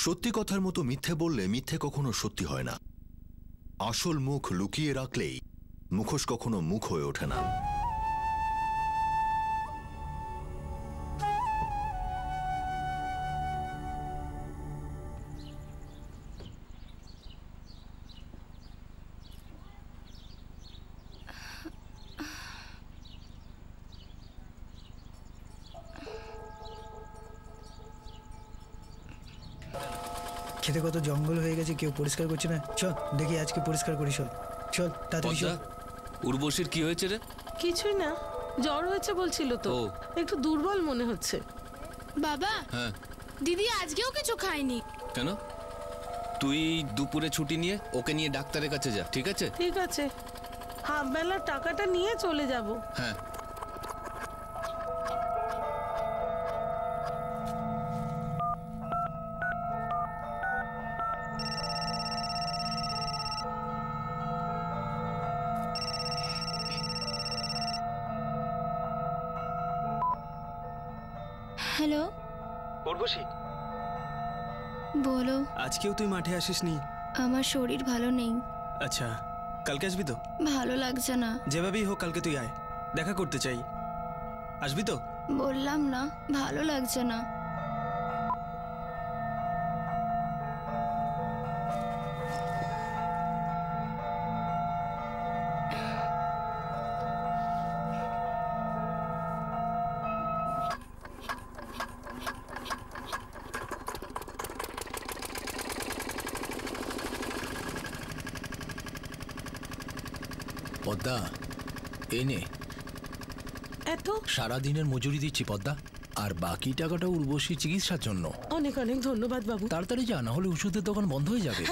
সত্যি কথার মতো মিথ্যে বললে মিথ্যে কখনো সত্যি হয় না। আসল মুখ লুকিয়ে রাখলেই মুখোশ কখনো মুখ হয়ে ওঠে না। খেতে কত জঙ্গল হয়ে গেছে, কেউ পরিষ্কার করছে না। চল দেখি আজকে পরিষ্কার করি। চল চল তাড়াতাড়ি চল। উর্বশীর কি হয়েছে রে? কিছুই না, জ্বর হয়েছে বলছিল তো, একটু দুর্বল মনে হচ্ছে। বাবা, হ্যাঁ দিদি আজকেও কিছু খায়নি কেন? তুই দুপুরে ছুটি নিয়ে ওকে নিয়ে ডাক্তারের কাছে যা, ঠিক আছে? ঠিক আছে, হাফ বেলার টাকাটা নিয়ে চলে যাব। হ্যাঁ। হ্যালো উর্বশী, বলো। আজকেও তুই মাঠে আসিসনি? আমার শরীর ভালো নেই। আচ্ছা, কালকে আসবি তো? ভালো লাগছে না। যেভাবেই হোক কালকে তুই আয়, দেখা করতে চাই। আসবি তো? বললাম না, ভালো লাগছে না। পদ্মা, এনে এত সারাদিনের মজুরি দিচ্ছি পদ্মা, আর বাকি টাকাটা উর্বশী চিকিৎসার জন্য। অনেক অনেক ধন্যবাদ বাবু। তাড়াতাড়ি যা, না হলে ওষুধের দোকান বন্ধ হয়ে যাবে।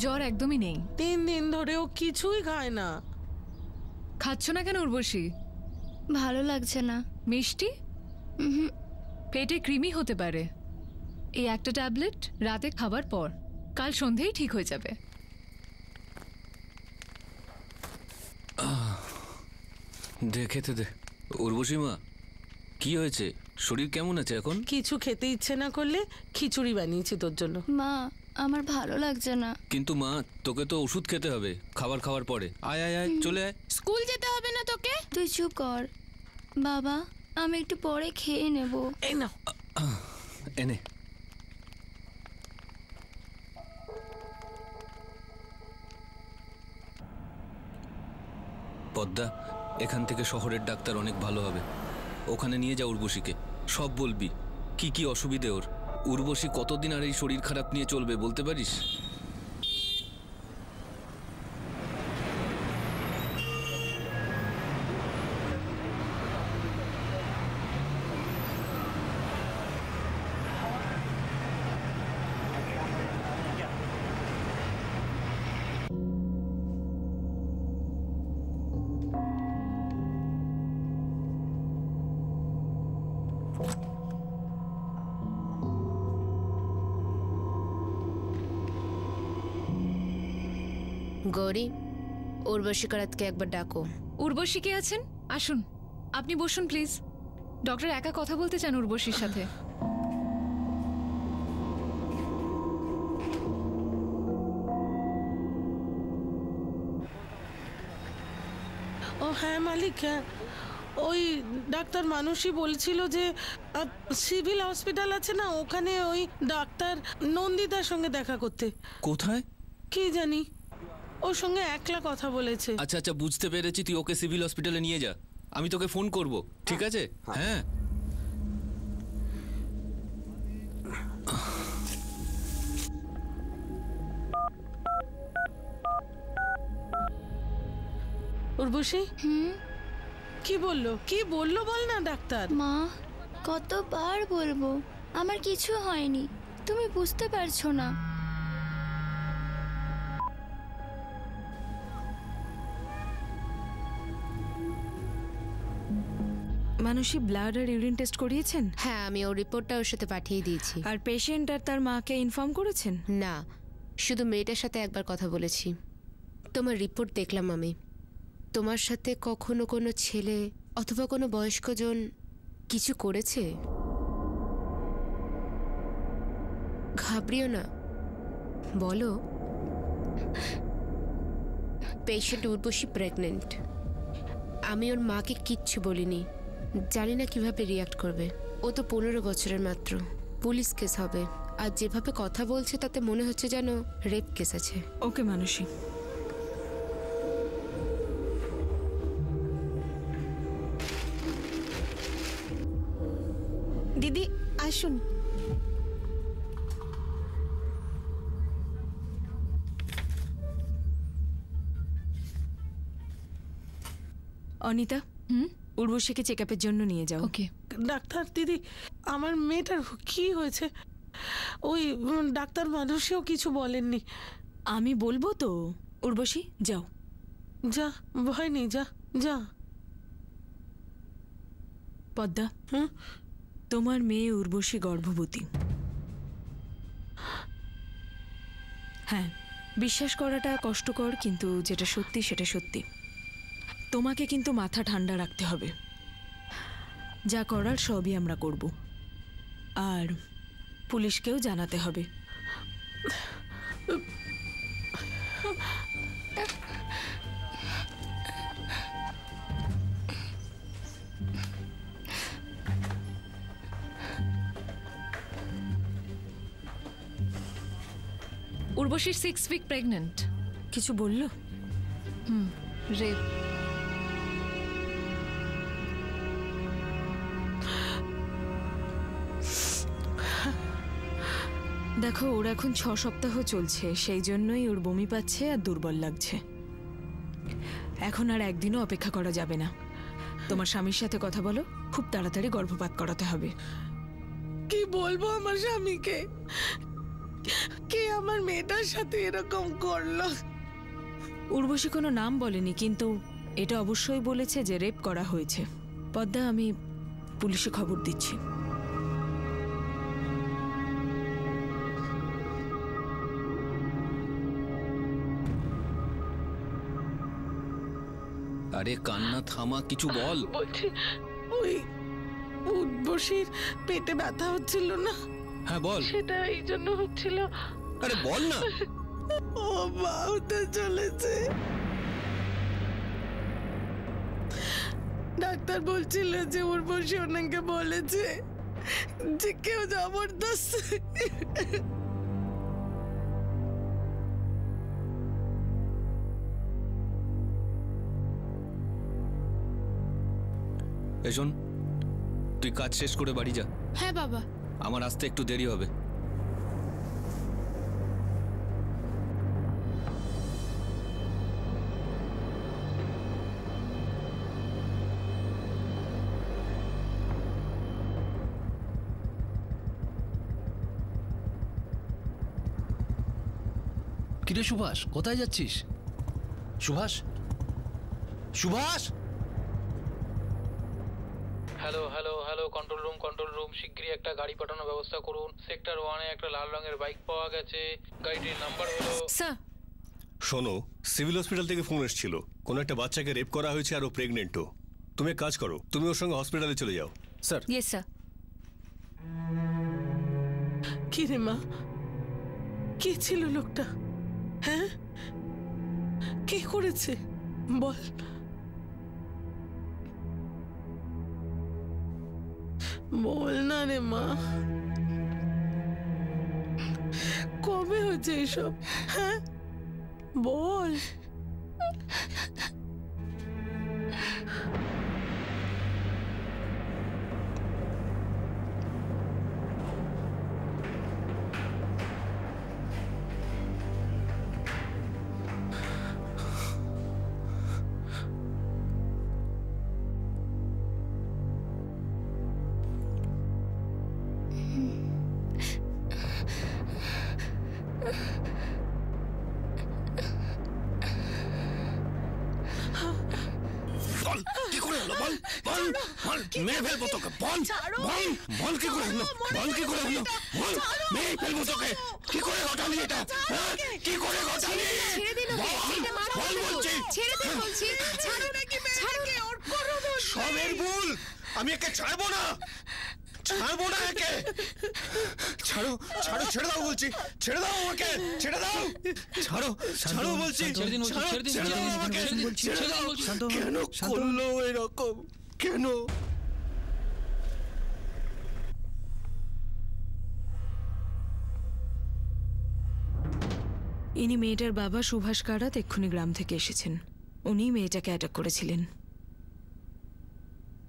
জ্বর একদমই নেই। 3 দিন ধরেও কিছুই খায় না। খাচ্ছ না কেন উর্বশী? ভালো লাগছে না। মিষ্টি? পেটে কৃমি হতে পারে। এই একটা ট্যাবলেট রাতে খাবার পর, কাল সন্ধেই ঠিক হয়ে যাবে। দে খেতে দে। উর্বশী মা, কি হয়েছে? শরীর কেমন আছে এখন? কিছু খেতে ইচ্ছে না করলে খিচুড়ি বানিয়েছি তোর জন্য। মা, আমার ভালো লাগছে না। কিন্তু মা, তোকে তো ওষুধ খেতে হবে খাবার খাওয়ার পরে। আয় আয় আয়, চলে আয়। স্কুল যেতে হবে না তোকে? তুই চুপ কর বাবা, আমি একটু পরে খেয়ে নেব। এই নাও। এনে। পদ্মা, এখান থেকে শহরের ডাক্তার অনেক ভালো হবে। ওখানে নিয়ে যা উর্বশীকে, সব বলবি কি কি অসুবিধে ওর। উর্বশী কতদিন আর এই শরীর খারাপ নিয়ে চলবে বলতে পারিস? গৌরী, উর্বশী কারাতকে একবার ডাকো। উর্বশী কে আছেন? আসুন, আপনি বসুন প্লিজ। ডক্টর একা কথা বলতে চান উর্বশীর সাথে। ও হ্যাঁ মালিক, হ্যাঁ, ওই ডাক্তার মানুষই বলছিল যে সিভিল হসপিটাল আছে না, ওখানে ওই ডাক্তার নন্দিতার সঙ্গে দেখা করতে। কোথায়? কি জানি, ওর সঙ্গে একলা কথা বলেছে। আচ্ছা আচ্ছা, বুঝতে পেরেছি। তুই ওকে সিভিল হসপিটালে নিয়ে যা, আমি তোকে ফোন করব, ঠিক আছে? হ্যাঁ। উর্বশী, কি বললো? কি বললো বল না ডাক্তার। মা, কতবার বলবো আমার কিছু হয়নি, তুমি বুঝতে পারছো না। মানুষই ব্লাড আর ইউরিন টেস্ট করিয়েছেন? হ্যাঁ, আমি ওর রিপোর্টটা ওর সাথে পাঠিয়ে দিয়েছি। আর পেশেন্ট আর তার মাকে ইনফর্ম করেছেন? না, শুধু মেয়েটার সাথে একবার কথা বলেছি। তোমার রিপোর্ট দেখলাম আমি। তোমার সাথে কখনো কোনো ছেলে অথবা কোনো বয়স্কজন কিছু করেছে? ঘাবড়িও না, বলো। Patient Urvashi pregnant. আমি ওর মাকে কিচ্ছু বলিনি, জানি না কিভাবে রিয়াক্ট করবে। ও তো 15 বছরের মাত্র, পুলিশ কেস হবে। আর যেভাবে কথা বলছে তাতে মনে হচ্ছে যেন রেপ কেস আছে। ওকে মানসী, দিদি আসুন। অনিতা, উর্বশীকে চেকআপের জন্য নিয়ে যাও। ওকে। ডাক্তার দিদি, আমার মেয়েটার কি হয়েছে? ওই ডাক্তার মানুষও কিছু বলেননি। আমি বলবো তো। উর্বশী যাও। যা, ভয় নেই, যা যা। পদ্মা, তোমার মেয়ে উর্বশী গর্ভবতী। হ্যাঁ, বিশ্বাস করাটা কষ্টকর, কিন্তু যেটা সত্যি সেটা সত্যি। তোমাকে কিন্তু মাথা ঠান্ডা রাখতে হবে। যা করার সবই আমরা করব, আর পুলিশকেও জানাতে হবে। Urvashi 6 week pregnant. কিছু বললো? রেপ। দেখো, ওর এখন 6 সপ্তাহ চলছে, সেই জন্যই ওর বমি পাচ্ছে আর দুর্বল লাগছে। এখন আর একদিনও অপেক্ষা করা যাবে না। তোমার স্বামীর সাথে কথা বলো, খুব তাড়াতাড়ি গর্ভপাত করাতে হবে। কি বলবো আমার স্বামীকে? কে আমার মেয়েটার সাথে এরকম করলো? উর্বশী কোনো নাম বলেনি, কিন্তু এটা অবশ্যই বলেছে যে রেপ করা হয়েছে। পদ্মা, আমি পুলিশে খবর দিচ্ছি। আরে কান্না থামা, কিছু বল। বলছি ওই উর্বশীর পেটে ব্যথা হচ্ছিল না? হ্যাঁ বল। সেটা এই জন্য হচ্ছিল। আরে বল না। ও মা হতে চলেছে। ডাক্তার বলছিল যে উর্বশী ওনাকে বলেছে যে কেউ জবরদস্ত। শোন, তুই কাজ শেষ করে বাড়ি যা। হ্যাঁ বাবা। আমার আসতে একটু দেরি হবে। কিরে সুভাষ, কোথায় যাচ্ছিস? Subhash, Subhash! Hello hello hello, control room, শিগগিরই একটা গাড়ি পাঠানোর ব্যবস্থা করুন। সেক্টর 1-এ একটা লাল রঙের বাইক পাওয়া গেছে। গাড়িটির নাম্বার হলো। স্যার, শোনো, সিভিল হসপিটাল থেকে ফোন এসেছিল, কোনো একটা বাচ্চাকে রেপ করা হয়েছে আর ও প্রেগনেন্টও। তুমি এক কাজ করো, তুমি ওর সঙ্গে হসপিটালে চলে যাও। স্যার। Yes sir. কি রে মা, কে ছিল লোকটা? হ্যাঁ, কে করেছে বল। বল না রে মা, কবে হয়েছে এসব? হ্যাঁ বল। বল কি করে হলো, বল বল বল, মেরে ফেলবো তোকে, বল বল বল কি করে হলো, বল কি করে হলো, বল মেরে ফেলবো তোকে, কি করে ঘটালি এটা, কি করে ঘটালি, বল বলছি, ছেড়ে দিন বলছি, ছাড়ো নাকি মেয়েকে, ওর কোনো দোষ নেই। সবের ভুল, আমি একে ছাড়বো না, ছাড়বো না একে, ছাড়ো ছাড়ো, ছেড়ে দাও বলছি, ছেড়ে দাও আমাকে, ছেড়ে দাও, ছাড়ো ছাড়ো বলছি, ছেড়ে দাও আমাকে, ছেড়ে দাও, কেন করলো এরকম, কেন? ইনি মেয়েটার বাবা সুভাষ কারাত এক্ষুনি গ্রাম থেকে এসেছেন। উনি মেয়েটাকে অ্যাটাক করেছিলেন।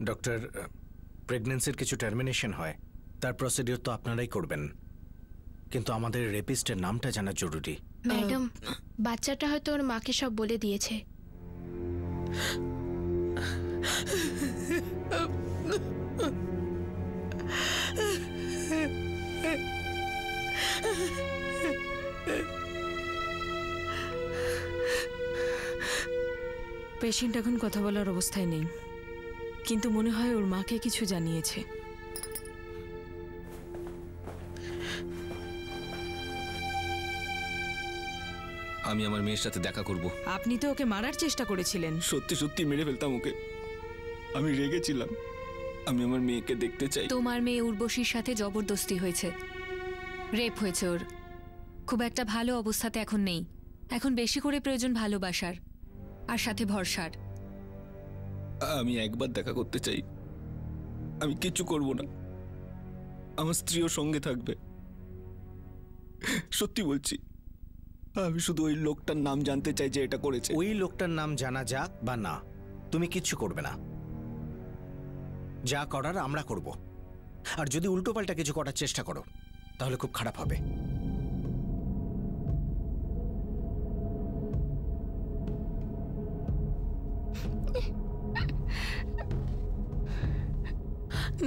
ডক্টর, প্রেগন্যান্সির কিছু টার্মিনেশন হয়, তার প্রসিডিওর তো আপনারাই করবেন, কিন্তু আমাদের রেপিস্টের নামটা জানা জরুরি। ম্যাডাম, বাচ্চাটা হয়তো ওর মাকে সব বলে দিয়েছে। পেশেন্ট এখন কথা বলার অবস্থায় নেই, কিন্তু মনে হয় ওর মাকে কিছু জানিয়েছে। আমি আমার মেয়ের সাথে দেখা করব। আপনি তো ওকে মারার চেষ্টা করেছিলেন। সত্যি সত্যি মেরে ফেলতাম ওকে, আমি রেগেছিলাম। আমি আমার মেয়েকে দেখতে চাই। তোমার মেয়ে উর্বশীর সাথে জবরদস্তি হয়েছে, রেপ হয়েছে ওর। খুব একটা ভালো অবস্থাতে এখন নেই, এখন বেশি করে প্রয়োজন ভালোবাসার আর সাথে ভরসার। আমি একবার দেখা করতে চাই, আমি কিচ্ছু করব না, আমার স্ত্রীও সঙ্গে থাকবে। সত্যি বলছি, আমি শুধু ওই লোকটার নাম জানতে চাই যে এটা করেছে। ওই লোকটার নাম জানা যাক বা না, তুমি কিচ্ছু করবে না, যা করার আমরা করব। আর যদি উল্টোপাল্টা কিছু করার চেষ্টা করো তাহলে খুব খারাপ হবে।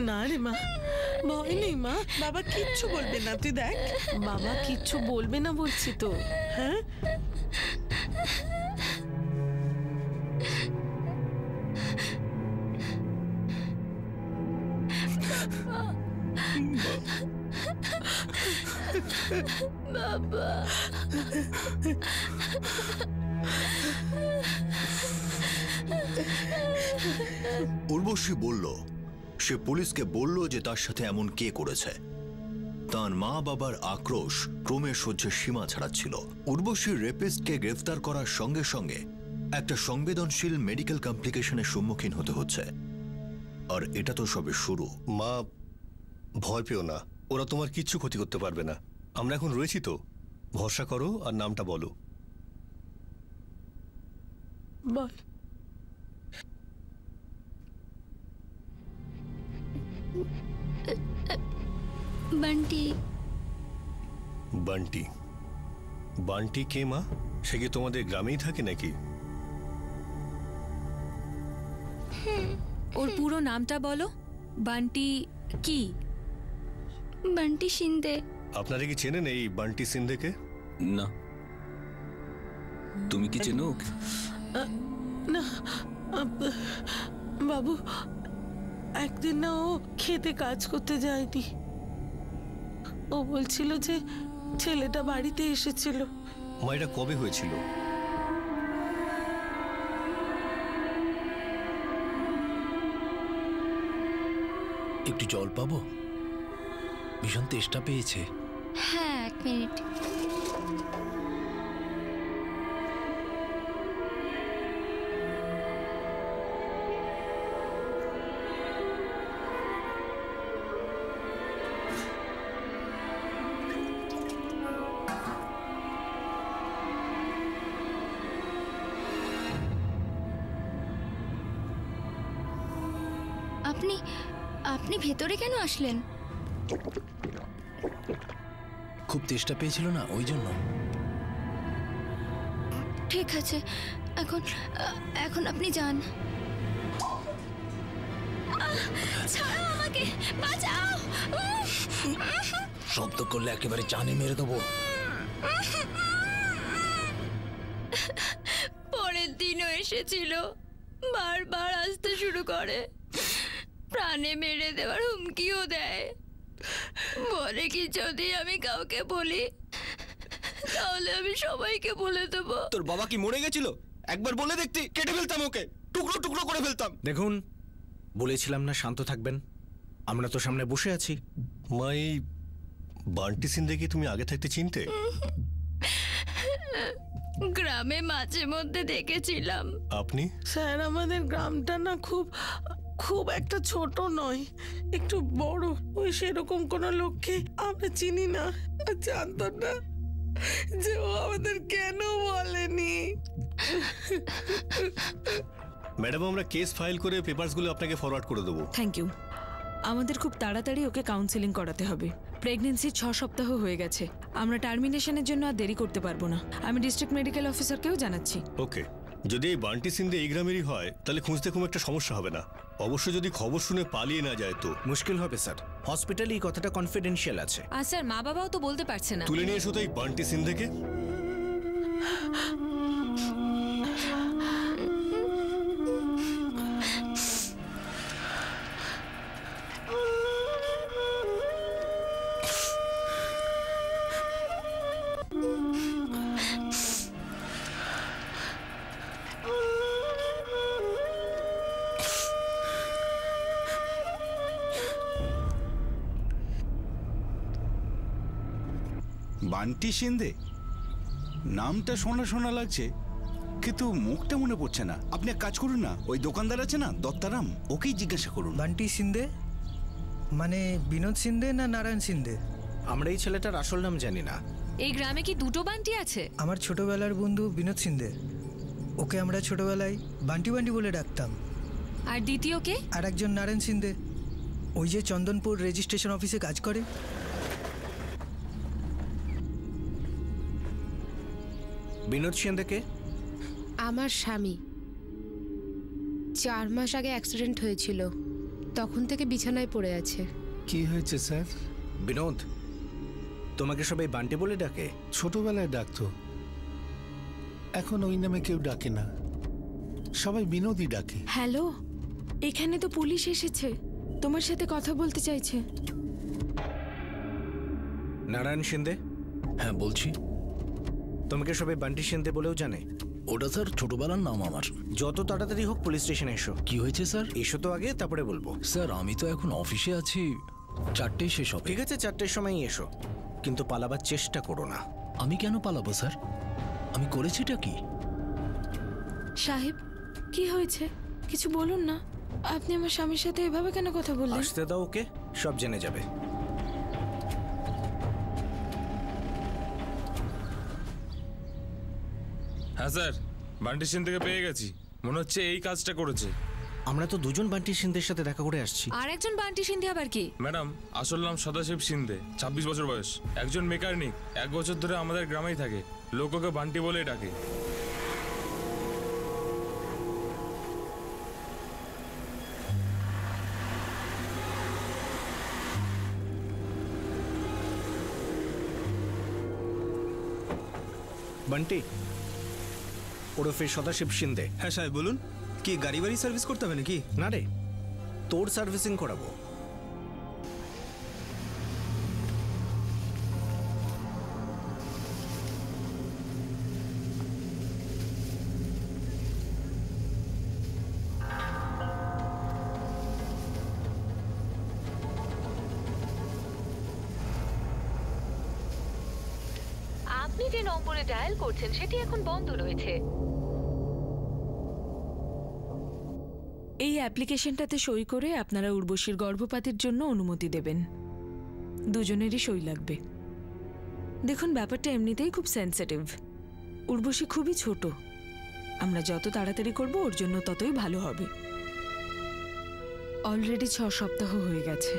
না রে মা, ভয় নেই মা, বাবা কিচ্ছু বলবে না, তুই দেখ বাবা কিচ্ছু বলবে না বলছি তো। হ্যাঁ, বাবা উর্বশী বলল, সে পুলিশকে বলল যে তার সাথে এমন কে করেছে। তার মা বাবার আক্রোশ ক্রমে সহ্যের সীমা ছাড়াচ্ছিল। উর্বশীর রেপিস্টকে গ্রেফতার করার সঙ্গে সঙ্গে একটা সংবেদনশীল মেডিকেল কমপ্লিকেশনের সম্মুখীন হতে হচ্ছে, আর এটা তো সবে শুরু। মা, ভয় পেও না, ওরা তোমার কিচ্ছু ক্ষতি করতে পারবে না, আমরা এখন রয়েছি তো, ভরসা করো আর নামটা বলো। বল। বান্টি। বান্টি? বান্টি কে মা? সে কি তোমাদের গ্রামেই থাকে নাকি? ওর পুরো নামটা বলো। বান্টি কি? বান্টি সিন্ধে। আপনারা কি চেনেন এই বান্টি সিন্ধেকে? না। তুমি কি চেনো? না বাবু, একদিন না ও খেতে কাজ করতে যায়নি, ও বলছিল যে ছেলেটা বাড়িতে এসেছিল। মা, এটা কবে হয়েছিল? একটু জল পাবো? ভীষণ তেষ্টা পেয়েছে। হ্যাঁ, 1 মিনিট। আপনি ভেতরে কেন আসলেন? খুব তেষ্টা পেয়েছিল না, ওই জন্য। ঠিক আছে, এখন আপনি যান। ছাড়ো আমাকে, বাঁচাও। শব্দ করলে একেবারে জানে মেরে দেবো। পরের দিনও এসেছিল, বারবার আসতে শুরু করে, প্রাণে মেরে দেওয়ার হুমকিও দেয়। বলে কি যদি আমি কাউকে বলি তাহলে আমি সবাইকে বলে দেবো। তোর বাবা কি মরে গেছিল? একবার বলে দেখতি, কেটে ফেলতাম ওকে, টুকরো টুকরো করে ফেলতাম। দেখুন, বলেছিলাম না শান্ত থাকবেন, আমরা তো সামনে বসে আছি। মাই বান্টি সিন্ধে কি তুমি আগে থাকতে চিনতে? গ্রামে মাঝে মধ্যে দেখেছিলাম। আপনি? স্যার, আমাদের গ্রামটা না খুব খুব একটা ছোট নয়, একটু বড়। ওই সেরকম কোনো লোককে আমরা চিনি না, জানতো না যে ও আমাদের কেন বলেনি। ম্যাডাম, আমরা কেস ফাইল করে পেপারসগুলো আপনাকে ফরওয়ার্ড করে দেবো। Thank you. আমাদের খুব তাড়াতাড়ি ওকে কাউন্সেলিং করাতে হবে। প্রেগনেন্সি 6 সপ্তাহ হয়ে গেছে, আমরা টার্মিনেশনের জন্য আর দেরি করতে পারবো না। আমি ডিস্ট্রিক্ট মেডিকেল অফিসারকেও জানাচ্ছি। ওকে, যদি এই বান্টি সিন্ধে এই গ্রামেরই হয় তাহলে খুঁজতে খুব একটা সমস্যা হবে না। অবশ্য যদি খবর শুনে পালিয়ে না যায় তো মুশকিল হবে স্যার। হসপিটালে এই কথাটা কনফিডেন্সিয়াল আছে। আর স্যার, মা বাবাও তো বলতে পারছে না। তুলে নিয়ে এসো তো এই বান্টি সিন্ধেকে। বান্টি সিন্ধে নামটা শোনা শোনা লাগছে, কিন্তু মুখটা মনে পড়ছে না। আপনি এক কাজ করুন না, ওই দোকানদার আছে না দত্তারাম, ওকেই জিজ্ঞাসা করুন। বান্টি সিন্ধে মানে বিনোদ সিন্ধে না নারায়ণ সিন্ধে? আমরা এই ছেলেটার আসল নাম জানি না। এই গ্রামে কি দুটো বান্টি আছে? আমার ছোটবেলার বন্ধু বিনোদ সিন্ধে, ওকে আমরা ছোটবেলায় বান্টি বান্টি বলে ডাকতাম। আর দ্বিতীয়কে? আর একজন নারায়ণ সিন্ধে, ওই যে চন্দনপুর রেজিস্ট্রেশন অফিসে কাজ করে। বিনোদ সিন্ধেকে? আমার স্বামী। 4 মাস আগে অ্যাক্সিডেন্ট হয়েছিল, তখন থেকে বিছানায় পড়ে আছে। কি হয়েছে স্যার? বিনোদ, তোমাকে সবাই বান্টি বলে ডাকে? ছোটবেলায় ডাকতো, এখন ওই নামে কেউ ডাকে না, সবাই বিনোদই ডাকে। হ্যালো, এখানে তো পুলিশ এসেছে, তোমার সাথে কথা বলতে চাইছে। নারায়ণ সিন্ধে? হ্যাঁ বলছি। তোমাকে সবাই বান্টি সিন্ধে বলেও জানে? ওটা স্যার ছোটবেলার নাম আমার। যত তাড়াতাড়ি হোক পুলিশ স্টেশনে এসো। কি হয়েছে স্যার? এসো তো আগে, তারপরে বলবো। স্যার আমি তো এখন অফিসে আছি, 4টেই শেষ হবে। ঠিক আছে, 4টের সময়ই এসো, কিন্তু পালাবার চেষ্টা করো না। আমি কেন পালাবো স্যার? আমি করেছিটা কি? সাহেব, কি হয়েছে? কিছু বলুন না। আপনি আমার স্বামীর সাথে এভাবে কেন কথা বললেন? আসতে দাও ওকে, সব জেনে যাবে। হ্যাঁ স্যার, বান্টি সিন্ধেকে পেয়ে গেছি, মনে হচ্ছে এই কাজটা করেছে। আমরা তো দুজন বান্টি সিন্ধের সাথে দেখা করে আসছি। আর একজন বান্টি সিন্ধে আবার কি? ম্যাডাম, আসল নাম সদাশিব সিন্ধে, 26 বছর বয়স, একজন মেকানিক, 1 বছর ধরে আমাদের গ্রামেই থাকে, লোক ওকে বান্টি বলেই ডাকে। বান্টি ওরফে সদাশিব সিন্ধে। হ্যাঁ সাহেব বলুন। কি গাড়ি বাড়ি সার্ভিস করতে হবে নাকি? না রে, তোর সার্ভিসিং করাবো। আপনি যে নম্বরে ডায়াল করছেন সেটি এখন বন্ধ রয়েছে। এই অ্যাপ্লিকেশনটাতে সই করে আপনারা উর্বশীর গর্ভপাতের জন্য অনুমতি দেবেন। দুজনেরই সই লাগবে। দেখুন, ব্যাপারটা এমনিতেই খুব সেন্সিটিভ। উর্বশী খুবই ছোট, আমরা যত তাড়াতাড়ি করব ওর জন্য ততই ভালো হবে। অলরেডি 6 সপ্তাহ হয়ে গেছে।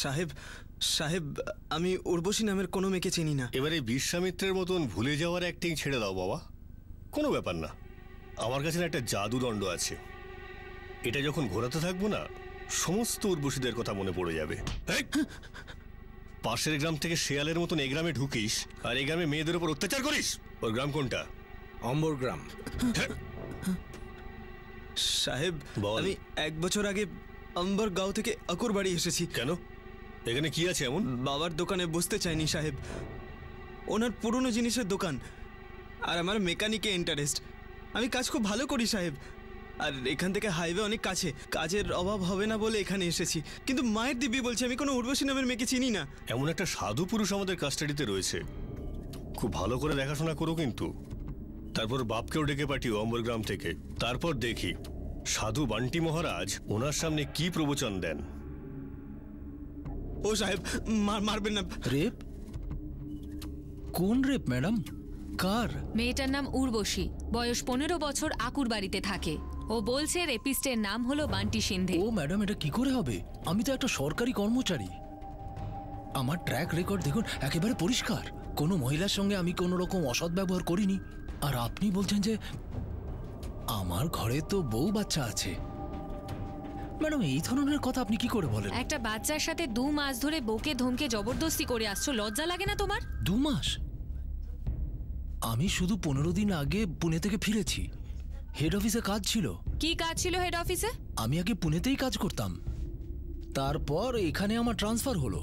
সাহেব সাহেব আমি উর্বশী নামের কোনো মেয়েকে চিনি না। এবারে বিশ্বামিত্রের মতন ভুলে যাওয়ার অ্যাক্টিং ছেড়ে দাও বাবা, কোনো ব্যাপার না। আমার কাছে না একটা জাদুদণ্ড আছে, এটা যখন ঘোরাতে থাকবো না সমস্ত উর্বশীদের কথা মনে পড়ে যাবে। পাশের গ্রাম থেকে শেয়ালের মতন এই গ্রামে ঢুকিস আর এই গ্রামে মেয়েদের উপর অত্যাচার করিস। ওর গ্রাম কোনটা? অম্বর গ্রাম। সাহেব আমি 1 বছর আগে অম্বর গাঁও থেকে আকুর বাড়ি এসেছি। কেন? এখানে কি আছে এমন? বাবার দোকানে বসতে চাইনি সাহেব, ওনার পুরনো জিনিসের দোকান, আর আমার মেকানিকে ইন্টারেস্ট। আমি কাজ খুব ভালো করি সাহেব, আর এখান থেকে হাইওয়ে অনেক কাছে, কাজের অভাব হবে না বলে এখানে এসেছি। কিন্তু মায়ের দিব্যি বলছে আমি কোনো উর্বশী নামের মেয়েকে চিনি না। এমন একটা সাধু পুরুষ আমাদের কাস্টাডিতে রয়েছে, খুব ভালো করে দেখাশোনা করো কিন্তু। তারপর বাপকেও ডেকে পাঠিও অম্বর গ্রাম থেকে, তারপর দেখি সাধু বান্টি মহারাজ ওনার সামনে কি প্রবচন দেন। ও সাহেব মারবেন না। রেপ? কোন রেপ ম্যাডাম? কার? মেয়েটার নাম উর্বশী, বয়স 15 বছর, আকুর বাড়িতে থাকে। ও বলছে রেপিস্টের নাম হলো বান্টি সিন্ধে। ও ম্যাডাম, এটা কি করে হবে? আমি তো একটা সরকারি কর্মচারী, আমার ট্র্যাক রেকর্ড দেখুন একেবারে পরিষ্কার। কোনো মহিলার সঙ্গে আমি কোনো রকম অসৎ ব্যবহার করিনি। আর আপনি বলছেন যে আমার ঘরে তো বউ বাচ্চা আছে। ম্যাডাম এই ধরনের কথা আপনি কি করে বলেন? একটা বাচ্চার সাথে 2 মাস ধরে বউকে ধমকে জবরদস্তি করে আসছো, লজ্জা লাগে না তোমার? 2 মাস? আমি শুধু 15 দিন আগে পুনে থেকে ফিরেছি, হেড অফিসে কাজ ছিল। কি কাজ ছিল হেড অফিসে? আমি আগে পুনেতেই কাজ করতাম, তারপর এখানে আমার ট্রান্সফার হলো।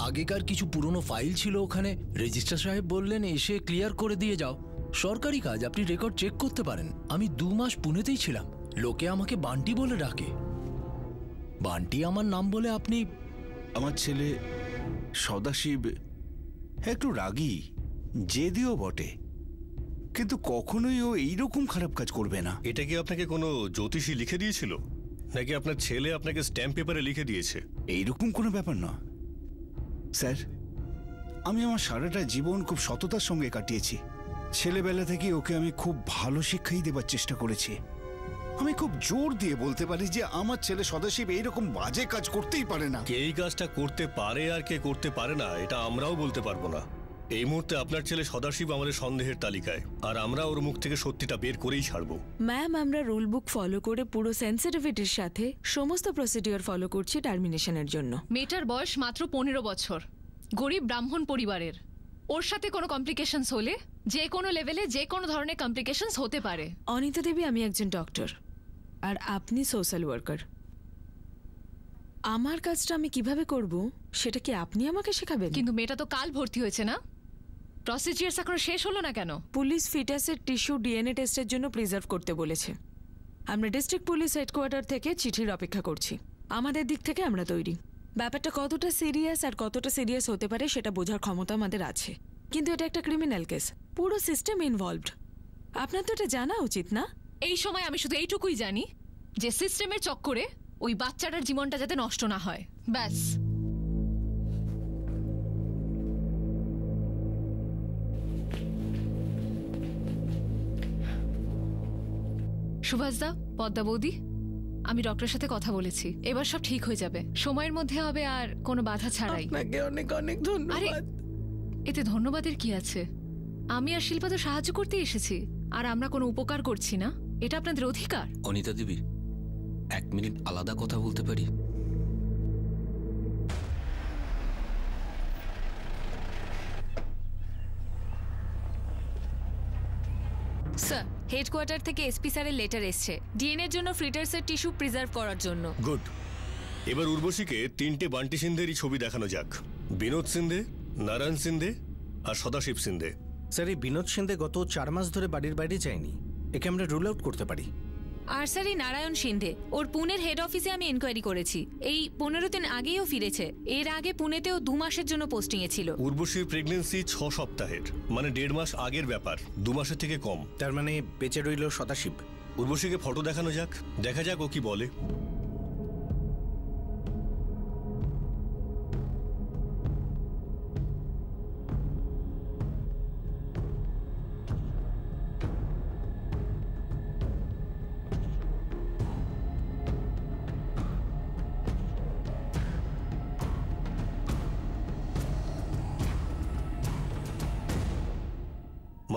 আগেকার কিছু পুরনো ফাইল ছিল ওখানে, রেজিস্ট্রার সাহেব বললেন এসে ক্লিয়ার করে দিয়ে যাও। সরকারি কাজ, আপনি রেকর্ড চেক করতে পারেন। আমি 2 মাস পুনেতেই ছিলাম। লোকে আমাকে বান্টি বলে ডাকে। বান্টি আমার নাম বলে আপনি? আমার ছেলে সদাশিব একটু রাগী, জেদিও বটে, কিন্তু কখনোই ও এইরকম খারাপ কাজ করবে না। এটা কি আপনাকে কোনো জ্যোতিষী লিখে দিয়েছিল, নাকি আপনার ছেলে আপনাকে স্ট্যাম্প পেপারে লিখে দিয়েছে? এইরকম কোনো ব্যাপার না স্যার, আমি আমার সারাটা জীবন খুব সততার সঙ্গে কাটিয়েছি। ছেলেবেলা থেকে ওকে আমি খুব ভালো শিক্ষাই দেবার চেষ্টা করেছি। আমি খুব জোর দিয়ে বলতে পারি যে আমার ছেলে সদাশিব এইরকম বাজে কাজ করতেই পারে না। কে এই কাজটা করতে পারে আর কে করতে পারে না এটা আমরাও বলতে পারবো না। এই মুহূর্তে আপনার ছেলে সদাশিব আমাদের সন্দেহের তালিকায়, আর আমরা ওর মুখ থেকে সত্যিটা বের করেই ছাড়বো। ম্যাম, আমরা রুল বুক ফলো করে পুরো সেন্সিটিভিটির সাথে সমস্ত প্রসিডিওর ফলো করছি টার্মিনেশনের জন্য। মেয়েটার বয়স মাত্র 15 বছর, গরিব ব্রাহ্মণ পরিবারের। ওর সাথে কোনো কমপ্লিকেশনস হলে যে কোনো লেভেলে যে কোনো ধরনের কমপ্লিকেশনস হতে পারে। অনিতা দেবী, আমি একজন ডক্টর আর আপনি সোশ্যাল ওয়ার্কার। আমার কাজটা আমি কিভাবে করব সেটা কি আপনি আমাকে শেখাবেন? কিন্তু মেয়েটা তো কাল ভর্তি হয়েছে না, প্রসিডিওরস এখনো শেষ হলো না কেন? পুলিশ ফিটাসের টিস্যু ডিএনএ টেস্টের জন্য প্রিজার্ভ করতে বলেছে। আমরা ডিস্ট্রিক্ট পুলিশ হেডকোয়ার্টার থেকে চিঠির অপেক্ষা করছি। আমাদের দিক থেকে আমরা তৈরি। ব্যাপারটা কতটা সিরিয়াস আর কতটা সিরিয়াস হতে পারে সেটা বোঝার ক্ষমতা আমাদের আছে, কিন্তু এটা একটা ক্রিমিনাল কেস, পুরো সিস্টেম ইনভলভড। আপনার তো এটা জানা উচিত না? এই সময় আমি শুধু এইটুকুই জানি যে সিস্টেমের চক্করে ওই বাচ্চাটার জীবনটা যাতে নষ্ট না হয়, ব্যাস। সুভাষদা, পদ্মা বৌদি, আমি ডক্টরের সাথে কথা বলেছি, এবার সব ঠিক হয়ে যাবে, সময়ের মধ্যে হবে আর কোনো বাধা ছাড়াই। আপনাকে অনেক অনেক ধন্যবাদ। এতে ধন্যবাদের কি আছে? আমি আর শিল্পা তো সাহায্য করতে এসেছি, আর আমরা কোনো উপকার করছি না, এটা আপনাদের অধিকার। অনিতা দেবী, 1 মিনিট আলাদা কথা বলতে পারি? স্যার, হেডকোয়ার্টার থেকে এসপি স্যারের লেটার এসছে ডিএনএর জন্য ফ্রিটার্সের টিস্যু প্রিজার্ভ করার জন্য। গুড। এবার উর্বশীকে 3টে বান্টি সিন্ধেরই ছবি দেখানো যাক। বিনোদ সিন্ধে, নারায়ণ সিন্ধে আর সদাশিব সিন্ধে। স্যার, এই বিনোদ সিন্ধে গত 4 মাস ধরে বাড়ির বাইরে যায়নি, একে আমরা রুল আউট করতে পারি। আর স্যার, এই নারায়ণ সিন্ধে, ওর পুনের হেড অফিসে আমি এনকোয়ারি করেছি, এই 15 দিন আগেও ফিরেছে। এর আগে পুনেতেও 2 মাসের জন্য পোস্টিং এ ছিল। উর্বশীর প্রেগন্যান্সি 6 সপ্তাহের, মানে 1.5 মাস আগের ব্যাপার, 2 মাসের থেকে কম। তার মানে বেঁচে রইল সদাশিব। উর্বশীকে ফটো দেখানো যাক, দেখা যাক ও কি বলে।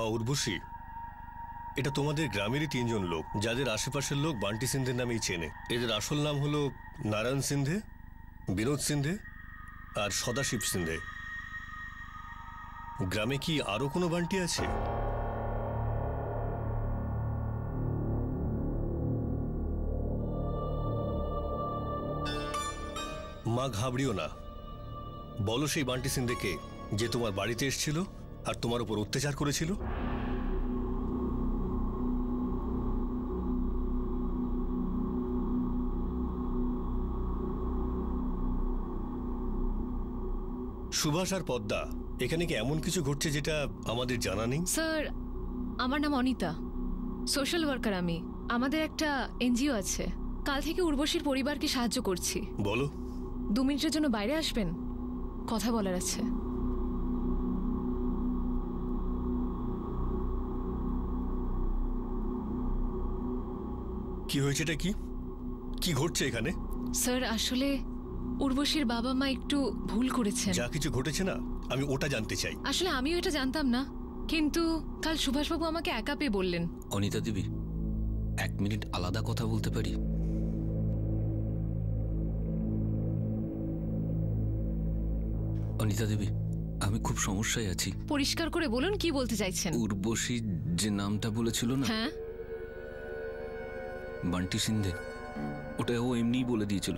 মা উর্বশী, এটা তোমাদের গ্রামেরই 3 জন লোক, যাদের আশেপাশের লোক বান্টি সিন্ধের নামেই চেনে। এদের আসল নাম হলো নারায়ণ সিন্ধে, বিনোদ সিন্ধে আর সদাশিব সিন্ধে। গ্রামে কি আরো কোনো বান্টি আছে? মা ঘাবড়িও না, বলো সেই বান্টি সিন্ধে কে, যে তোমার বাড়িতে এসেছিল আর তোমার উপর অত্যাচার করেছিল? সুভাষ আর পদ্মা, এখানে কি এমন কিছু ঘটছে যেটা আমাদের জানা নেই? স্যার, আমার নাম অনিতা, সোশ্যাল ওয়ার্কার আমি। আমাদের একটা এনজিও আছে, কাল থেকে উর্বশীর পরিবারকে সাহায্য করছি। বলো। 2 মিনিটের জন্য বাইরে আসবেন, কথা বলার আছে। কি হয়েছে? এটা কি কি ঘটছে এখানে? স্যার, আসলে উর্বশীর বাবা মা একটু ভুল করেছেন। যা কিছু ঘটেছে না, আমি ওটা জানতে চাই। আসলে আমিও এটা জানতাম না, কিন্তু কাল সুভাষবাবু আমাকে একা পেয়ে বললেন। অনিতা দেবী, 1 মিনিট আলাদা কথা বলতে পারি? অনিতা দেবী, আমি খুব সমস্যায় আছি। পরিষ্কার করে বলুন কি বলতে চাইছেন। উর্বশী যে নামটা বলেছিল না, হ্যাঁ, বান্টি সিন্ধে, ওটা ও এমনিই বলে দিয়েছিল।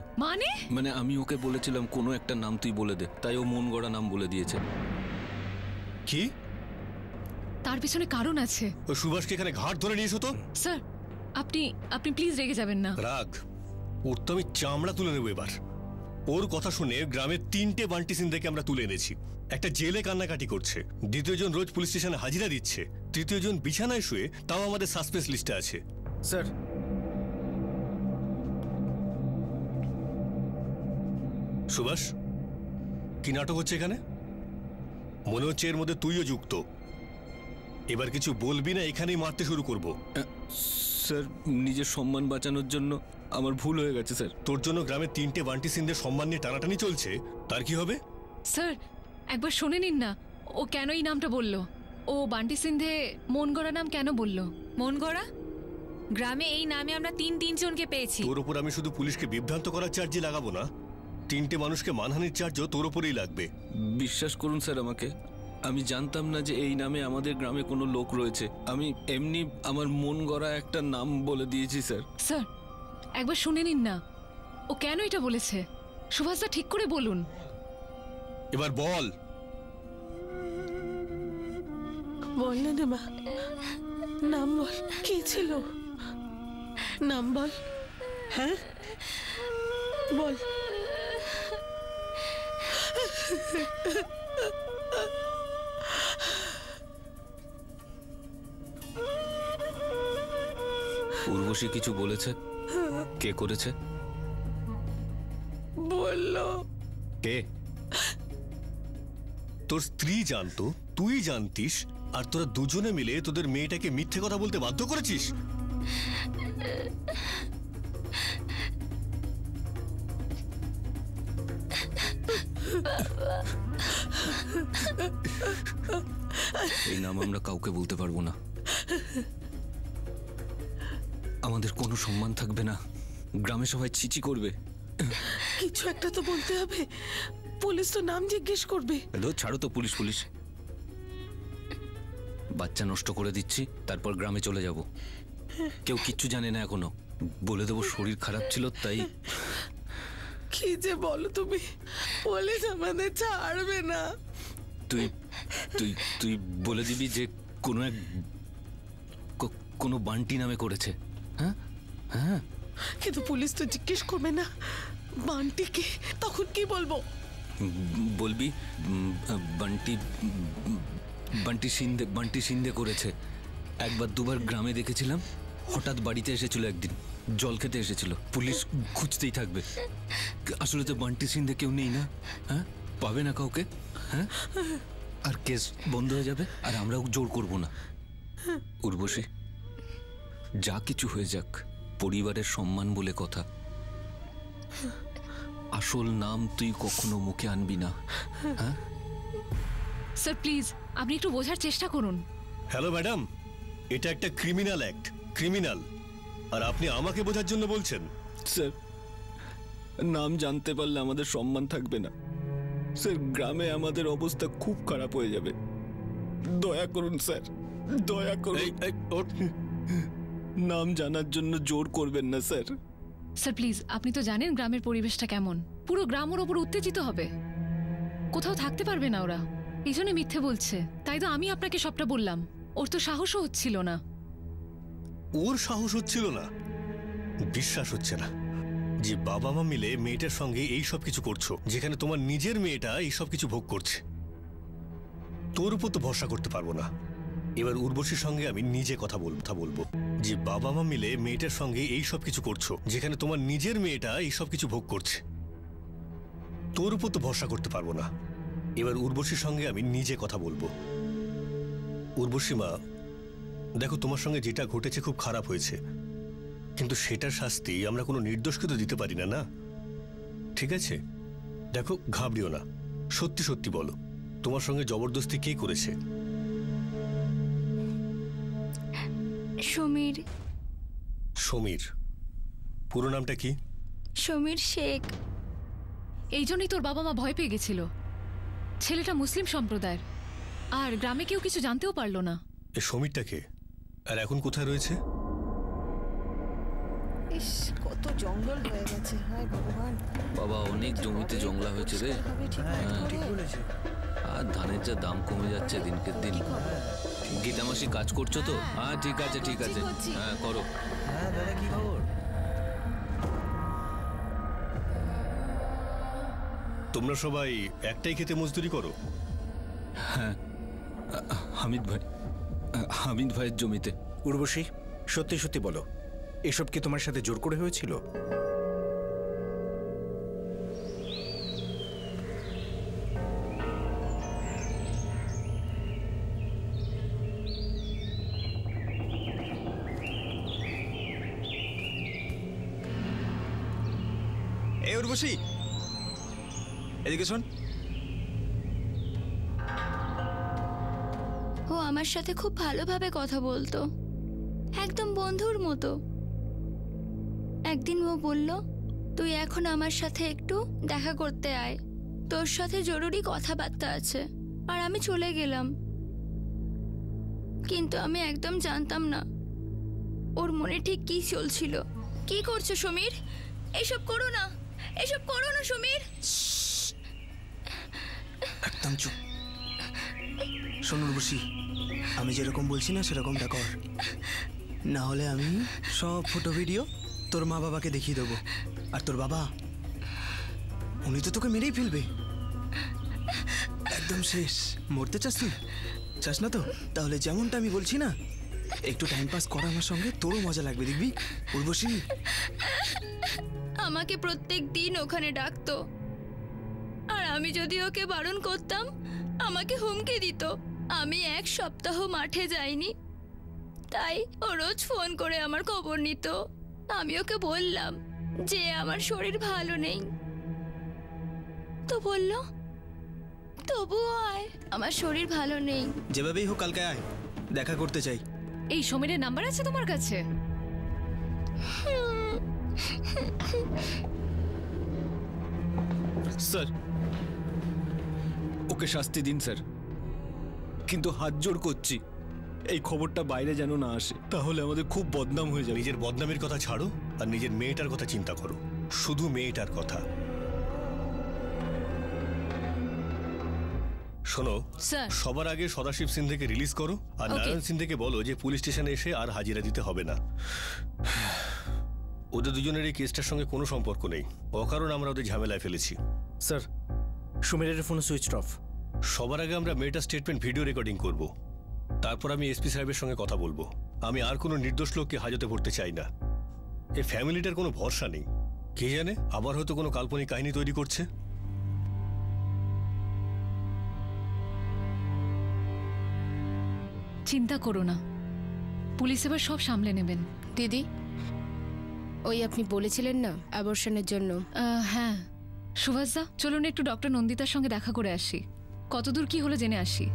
মানে আমি ওকে বলেছিলাম কোনো একটা নাম তুই বলে দে, তাই ও মন গড়া নাম বলে দিয়েছে। কি? তার পিছনে কারণ আছে। ও সুভাষকে এখানে ঘাট ধরে নিয়েছো তো? স্যার, আপনি প্লিজ রেগে যাবেন না। রাগ? ওর তো আমি চামড়া তুলে নেবো এবার। ওর কথা শুনে গ্রামের 3টে বান্টি সিন্ধেকে আমরা তুলে এনেছি। একটা জেলে কান্নাকাটি করছে, 2য় জন রোজ পুলিশ স্টেশনে হাজিরা দিচ্ছে, 3য় জন বিছানায় শুয়ে, তাও আমাদের সাসপেন্স লিস্টে আছে। স্যার, সুভাষ, কি নাটক হচ্ছে এখানে? মনে হচ্ছে এর মধ্যে তুইও যুক্ত। এবার কিছু বলবি না, এখানেই মারতে শুরু করব। স্যার, নিজের সম্মান বাঁচানোর জন্য আমার ভুল হয়ে গেছে স্যার। তোর জন্য গ্রামে 3টে বান্টি সিন্ধের সম্মান নিয়ে টানাটানি চলছে, তার কি হবে? স্যার, একবার শুনে নিন না, ও কেন এই নামটা বলল। ও বান্টি সিন্ধে মন গড়া নাম কেন বলল? মন গড়া? গ্রামে এই নামে আমরা 3 জনকে পেয়েছি। তোর উপর আমি শুধু পুলিশকে বিভ্রান্ত করার চার্জে লাগাবো না, 3টে মানুষকে মানহানির চার্জও তোর উপরেই লাগবে। বিশ্বাস করুন স্যার আমাকে, আমি জানতাম না যে এই নামে আমাদের গ্রামে কোনো লোক রয়েছে। আমি এমনি আমার মন গড়া একটা নাম বলে দিয়েছি স্যার। স্যার, একবার শুনে নিন না, ও কেন এটা বলেছে। সুভাষদা, ঠিক করে বলুন। এবার বল। বল না রে মা, নাম বল, কি ছিল? নাম বল। হ্যাঁ বল। উর্বশী কিছু বলেছে? কে করেছে? বললো। কে? তোর স্ত্রী জানতো, তুই জানতিস, আর তোরা দুজনে মিলে তোদের মেয়েটাকে মিথ্যে কথা বলতে বাধ্য করেছিস। এই নাম আমরা কাউকে বলতে পারবো না, আমাদের কোনো সম্মান থাকবে না, গ্রামে সবাই চিচি করবে। কিছু একটা তো বলতে হবে, পুলিশ তো নাম জিজ্ঞেস করবে। ছাড়ো তো, পুলিশ পুলিশ, বাচ্চা নষ্ট করে দিচ্ছি, তারপর গ্রামে চলে যাব। কেউ কিচ্ছু জানে না এখনো, বলে দেবো শরীর খারাপ ছিল তাই। কি যে বলো তুমি, পুলিশ আমাদের ছাড়বে না। তুই তুই তুই বলে দিবি যে কোনো বান্টি নামে করেছে। হ্যাঁ হ্যাঁ, কিন্তু পুলিশ তো জিজ্ঞেস করবে না বান্টিকে, তখন কি বলবো? বলবি বান্টি সিন্ধে করেছে। 1বার 2বার গ্রামে দেখেছিলাম, হঠাৎ বাড়িতে এসেছিল, একদিন জল খেতে এসেছিল, পুলিশ খুঁজতেই থাকবে। আসলে তো বান্টি সিন্ধে কেউ নেই না, হ্যাঁ, পাবে না কাউকে, হ্যাঁ, আর কেস বন্ধ হয়ে যাবে, আর আমরাও জোর করব না। উর্বশী, যা কিছু হয়ে যাক, পরিবারের সম্মান বলে কথা, আসল নাম তুই কখনো মুখে আনবি না। হ্যাঁ স্যার, প্লিজ আপনি একটু বোঝার চেষ্টা করুন। হ্যালো ম্যাডাম, এটা একটা ক্রিমিনাল অ্যাক্ট, ক্রিমিনাল। আর আপনি আমাকে বোঝার জন্য বলছেন? স্যার, নাম জানতে পারলে আমাদের সম্মান থাকবে না স্যার। গ্রামে আমাদের অবস্থা খুব খারাপ হয়ে যাবে। দয়া করুন স্যার, দয়া করুন। নাম জানার জন্য জোর করবেন না স্যার। স্যার প্লিজ, আপনি তো জানেন গ্রামের পরিবেশটা কেমন। পুরো গ্রাম ওর ওপর উত্তেজিত হবে, কোথাও থাকতে পারবে না ওরা। এই জন্য মিথ্যে বলছে। তাই তো আমি আপনাকে সবটা বললাম। ওর তো সাহসও হচ্ছিল না। ওর সাহস হচ্ছিল না? বিশ্বাস হচ্ছে না যে বাবা মা মিলে মেয়েটার সঙ্গে এই সব কিছু করছো, যেখানে তোমার নিজের মেয়েটা এই সব কিছু ভোগ করছে। তোর উপর তো ভরসা করতে পারবো না। এবার উর্বশীর সঙ্গে আমি নিজে কথা বলবো যে বাবা মা মিলে মেয়েটার সঙ্গে এই সব কিছু করছো, যেখানে তোমার নিজের মেয়েটা এই সব কিছু ভোগ করছে। তোর উপর তো ভরসা করতে পারবো না। এবার উর্বশীর সঙ্গে আমি নিজে কথা বলবো। উর্বশী মা, দেখো, তোমার সঙ্গে যেটা ঘটেছে খুব খারাপ হয়েছে, কিন্তু সেটার শাস্তি আমরা কোনো নির্দোষকে তো দিতে পারি না, না? ঠিক আছে, দেখো, ঘাবড়িও না, সত্যি সত্যি বলো, তোমার সঙ্গে জবরদস্তি কে করেছে? সমীর। সমীর? পুরো নামটা কি? সমীর শেখ। এই জন্যই তোর বাবা মা ভয় পেয়ে গেছিল। ছেলেটা মুসলিম সম্প্রদায়ের, আর গ্রামে কেউ কিছু জানতেও পারলো না। এ সমীরটা কে, আর এখন কোথায় রয়েছে? ইস, কত জঙ্গল হয়ে গেছে, হায় ভগবান। বাবা, অনেক জমিতে জংলা হয়েছে রে। আর ধানের যা দাম কমে যাচ্ছে দিনকে দিন। গীতামাসি কাজ করছো তো? হ্যাঁ, ঠিক আছে ঠিক আছে, হ্যাঁ করো। হ্যাঁ দাদা, কি খবর? তোমরা সবাই একটাই খেতে মজদুরি করো? হ্যাঁ, হামিদ ভাইয়ের জমিতে। উর্বশী, সত্যি সত্যি বলো, এসব কি তোমার সাথে জোর করে হয়েছিল? এই উর্বশী, এদিকে শোন। ও আমার সাথে খুব ভালোভাবে কথা বলতো, একদম বন্ধুর মতো। একদিন ও বলল, তুই এখন আমার সাথে একটু দেখা করতে আয়, তোর সাথে জরুরি কথাবার্তা আছে। আর আমি চলে গেলাম, কিন্তু আমি একদম জানতাম না ওর মনে ঠিক কি চলছিল। কি করছো সমীর? এসব করো না, এসব করো না সমীর। একদম চুপ। শোন উর্বশী, আমি যেরকম বলছি না সেরকমটা কর, না হলে আমি সব ফটো ভিডিও তোর মা বাবাকে দেখিয়ে দেবো। আর তোর বাবা, উনি তো তোকে মেরেই ফেলবে। একদম শেষ। মরতে চাস তুই? চাস না তো? তাহলে যেমনটা আমি বলছি না, একটু টাইম পাস করা আমার সঙ্গে, তোরও মজা লাগবে, দেখবি। উর্বশী, আমাকে প্রত্যেক দিন ওখানে ডাকতো, আর আমি যদি ওকে বারণ করতাম আমাকে হুমকি দিত। আমি এক সপ্তাহ মাঠে যাইনি, তাই ও রোজ ফোন করে আমার খবর নিত। আমি ওকে বললাম যে আমার শরীর ভালো নেই, তো বলল তবুও আয়, আমার শরীর ভালো নেই। যেভাবেই হোক কালকে আয়, দেখা করতে চাই। এই সমীরের নাম্বার আছে তোমার কাছে? স্যার, ওকে শাস্তি দিন স্যার, কিন্তু হাত জোড় করছি এই খবরটা বাইরে যেন না আসে, তাহলে আমাদের খুব বদনাম হয়ে যাবে। নিজের বদনামের কথা ছাড়ো আর নিজের মেয়েটার কথা চিন্তা করো, শুধু মেয়েটার কথা। শোনো, সবার আগে সদাশিব সিন্ধেকে রিলিজ করো, আর নারায়ণ সিন্ধেকে বলো যে পুলিশ স্টেশনে এসে আর হাজিরা দিতে হবে না। ওদের দুজনের এই কেসটার সঙ্গে কোনো সম্পর্ক নেই, অকারণ আমরা ওদের ঝামেলায় ফেলেছি। স্যার, সুমিরের ফোন সুইচ অফ। সবার আগে আমরা মেয়েটার স্টেটমেন্ট ভিডিও রেকর্ডিং করব, তারপর আমি এসপি সাহেবের সঙ্গে কথা বলবো। আমি আর কোনো নির্দোষ লোককে হাজতে পড়তে চাই না। এই ফ্যামিলিটার কোনো ভরসা নেই, কে জানে আবার হয়তো কোনো কাল্পনিক কাহিনী তৈরি করছে। চিন্তা করো না, পুলিশ এবার সব সামলে নেবেন। দিদি, ওই আপনি বলেছিলেন না অ্যাবর্শনের জন্য? হ্যাঁ সুভাষদা, চলুন একটু ডক্টর নন্দিতার সঙ্গে দেখা করে আসি, কতদূর কি হলো জেনে আসি।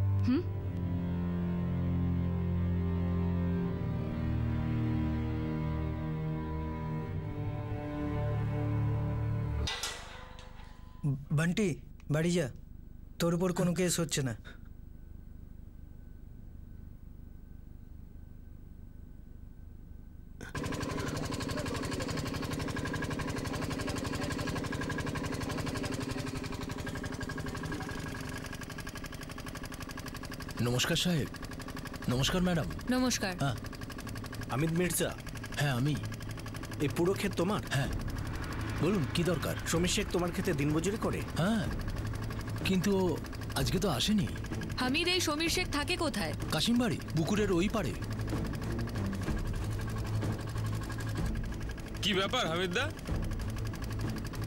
বান্টি বাড়ি যা, তোর উপর কোনো কেস হচ্ছে না। নমস্কার সাহেব। নমস্কার ম্যাডাম। নমস্কার। হ্যাঁ অমিত মির্জা। হ্যাঁ আমি। এই পুরো ক্ষেত তোমার? হ্যাঁ বলুন কি দরকার? সমীর শেখ তোমার ক্ষেতে দিনমজুরি করে? হ্যাঁ কিন্তু আজকে তো আসেনি। হামিদ, এই সমীর শেখ থাকে কোথায়? কাশিমবাড়ি, পুকুরের ওই পারে। কি ব্যাপার হামিদদা?